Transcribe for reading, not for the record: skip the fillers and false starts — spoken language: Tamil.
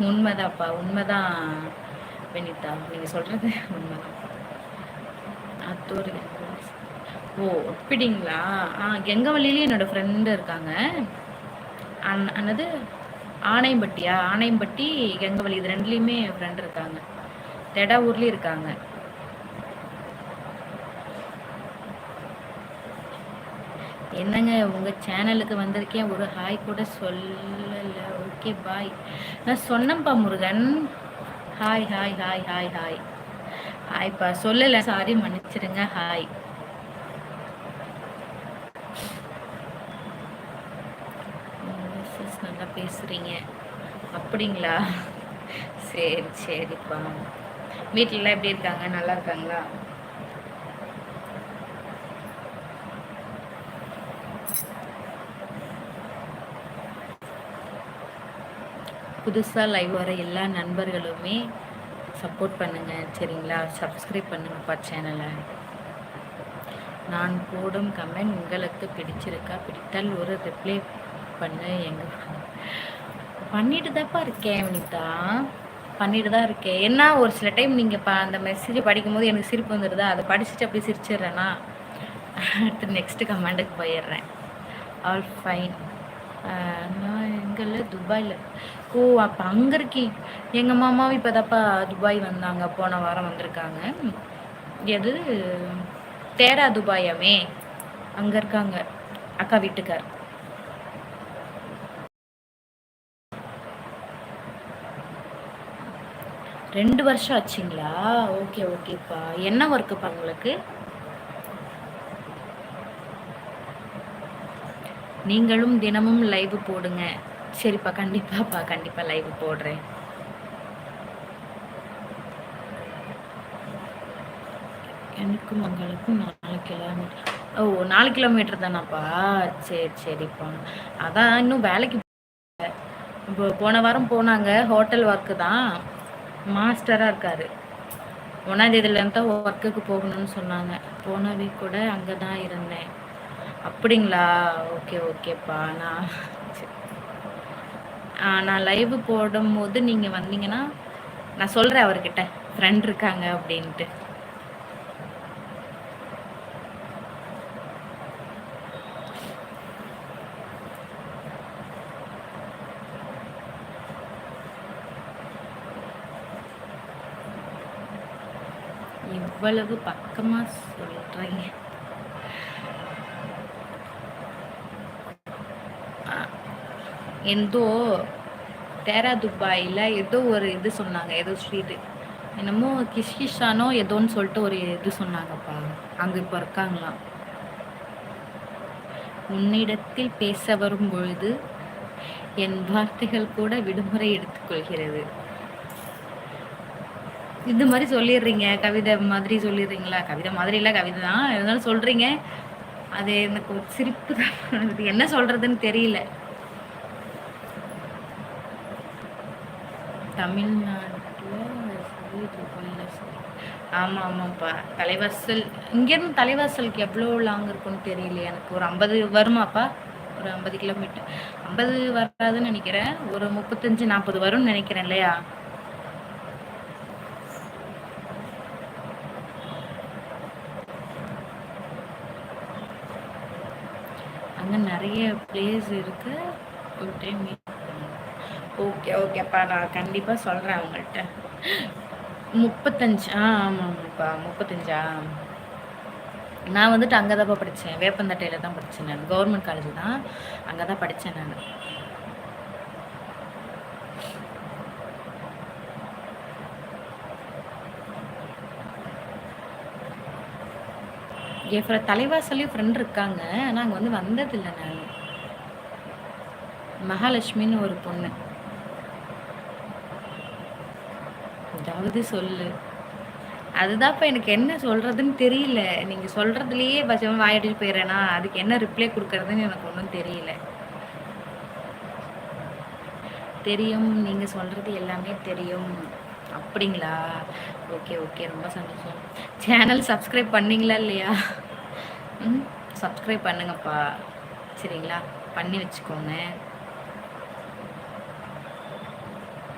உண்மைதான்ப்பா, உண்மைதான் வினிதா. நீங்க சொல்றது உண்மைதான். அத்தூர் ஓ! அப்படிங்களா? கெங்கவள்ளியிலயும் என்னோட ஃப்ரெண்டு இருக்காங்க. என்னது ஆனையம்பட்டியா? ஆனையம்பட்டி, கெங்கவள்ளி இது 2லயுமே ஃப்ரெண்ட் இருக்காங்க. தெடாவூர்லயும் இருக்காங்க. என்னங்க உங்க சேனலுக்கு வந்திருக்கேன், ஒரு ஹாய் கூட சொல்லல. Okay bye. நான் சொன்னேன்ப்பா Murugan. Hi hi hi hi hi ஹாய்ப்பா. சொல்லல, சாரி மன்னிச்சிடுங்க. ஹாய். நல்லா பேசுறீங்க. அப்படிங்களா? சரி சரிப்பா. வீட்டிலலாம் எப்படி இருக்காங்க? நல்லா இருக்காங்களா? புதுசாக லைவ் வர எல்லா நண்பர்களுமே சப்போர்ட் பண்ணுங்கள் சரிங்களா? சப்ஸ்கிரைப் பண்ணுங்கப்பா சேனலை. நான் போடும் கமெண்ட் உங்களுக்கு பிடிச்சிருக்கா? பிடித்தால் ஒரு ரிப்ளை பண்ணு. பண்ணிட்டு தான்ப்பா இருக்கேன் வினிதா, பண்ணிட்டு தான் இருக்கேன். என்ன ஒரு சில டைம் நீங்கள் அந்த மெசேஜ் படிக்கும்போது எனக்கு சிரிப்பு வந்துடுதா, அதை படிச்சுட்டு அப்படியே சிரிச்சிடுறேன்னா அடுத்து நெக்ஸ்ட்டு கமெண்டுக்கு போயிடுறேன். All fine. நான் எங்கல்ல துபாயில். ஓ அப்போ அங்கே இருக்கேன். எங்கள் மாமாவும் இப்போ தான்ப்பா துபாய் வந்தாங்க, போன வாரம் வந்திருக்காங்க. எது தேரா துபாயாமே, அங்கே இருக்காங்க அக்கா வீட்டுக்கார். ரெண்டு வருஷம் ஆச்சுங்களா? ஓகே ஓகேப்பா. என்ன ஒர்க்குப்பா உங்களுக்கு? நீங்களும் தினமும் லைவ் போடுங்க. சரிப்பா, கண்டிப்பாப்பா, கண்டிப்பாக லைவ் போடுறேன். எனக்கும் உங்களுக்கும் 4 கிலோமீட்டர். ஓ 4 கிலோமீட்டர் தானாப்பா? சரி சரிப்பா. அதான் இன்னும் வேலைக்கு இப்போ போன வாரம் போனாங்க. ஹோட்டல் ஒர்க்கு தான், மாஸ்டராக இருக்கார். 1ஆம் தேதியிலேருந்து தான் ஒர்க்குக்கு போகணும்னு சொன்னாங்க. போன வீக் கூட அங்கே தான் இருந்தேன். அப்படிங்களா? ஓகே ஓகேப்பா. நான் லைவ் போடும்போது நீங்கள் வந்தீங்கன்னா நான் சொல்கிறேன் அவர்கிட்ட, ஃப்ரெண்ட் இருக்காங்க அப்படின்ட்டு. இவ்வளவு பக்கமாக சொல்கிறீங்க. எந்தோ தேரா துபாயில் ஏதோ ஒரு இது சொன்னாங்க, ஏதோ ஸ்ட்ரீட்டு என்னமோ கிஷ்கிஷானோ ஏதோன்னு சொல்லிட்டு ஒரு இது சொன்னாங்கப்பா. அங்கே இப்போ இருக்காங்களாம். உன்னிடத்தில் பேச வரும் பொழுது என் வார்த்தைகள் கூட விடுமுறை எடுத்துக்கொள்கிறது. இது மாதிரி சொல்லிடுறீங்க, கவிதை மாதிரி சொல்லிடுறீங்களா? கவிதை மாதிரி இல்லை, கவிதை தான் இருந்தாலும் சொல்கிறீங்க. அது எனக்கு ஒரு சிரிப்பு தான், என்ன சொல்கிறதுன்னு தெரியல. தமிழ்நாட்டில் ஆமாம் ஆமாம்ப்பா. தலைவாசல் இங்கேருந்து தலைவாசலுக்கு எவ்வளோ லாங் இருக்குன்னு தெரியல எனக்கு. ஒரு 50 வருமாப்பா? ஒரு 50 கிலோமீட்டர். 50 வராதுன்னு நினைக்கிறேன். ஒரு 35-40 வரும்னு நினைக்கிறேன் இல்லையா? அங்கே நிறைய பிளேஸ் இருக்குது. ஒரு டைம் ஓகே ஓகேப்பா, நான் கண்டிப்பாக சொல்கிறேன் அவங்கள்ட்ட. 35. ஆமாம்ப்பா 35. நான் வந்துட்டு அங்கே தான்ப்பா படித்தேன், வேப்பந்தட்டையில் தான் படித்தேன். நான் கவர்மெண்ட் காலேஜ் தான், அங்கே தான் படித்தேன் நான். என் தலைவாசலையும் ஃப்ரெண்ட் இருக்காங்க, ஆனால் அங்கே வந்து வந்ததில்லை நான். மகாலட்சுமின்னு ஒரு பொண்ணு. ஏதாவது சொல்லு. அதுதான்ப்பா எனக்கு என்ன சொல்கிறதுன்னு தெரியல. நீங்கள் சொல்கிறதுலையே பட்சமாக வாயடிச்சு போயிடுறேன்னா அதுக்கு என்ன ரிப்ளை கொடுக்கறதுன்னு எனக்கு ஒன்றும் தெரியல. தெரியும், நீங்கள் சொல்கிறது எல்லாமே தெரியும். அப்படிங்களா? ஓகே ஓகே, ரொம்ப சந்தோஷம். சேனல் சப்ஸ்கிரைப் பண்ணிங்களா இல்லையா? சப்ஸ்கிரைப் பண்ணுங்கப்பா சரிங்களா, பண்ணி வச்சுக்கோங்க.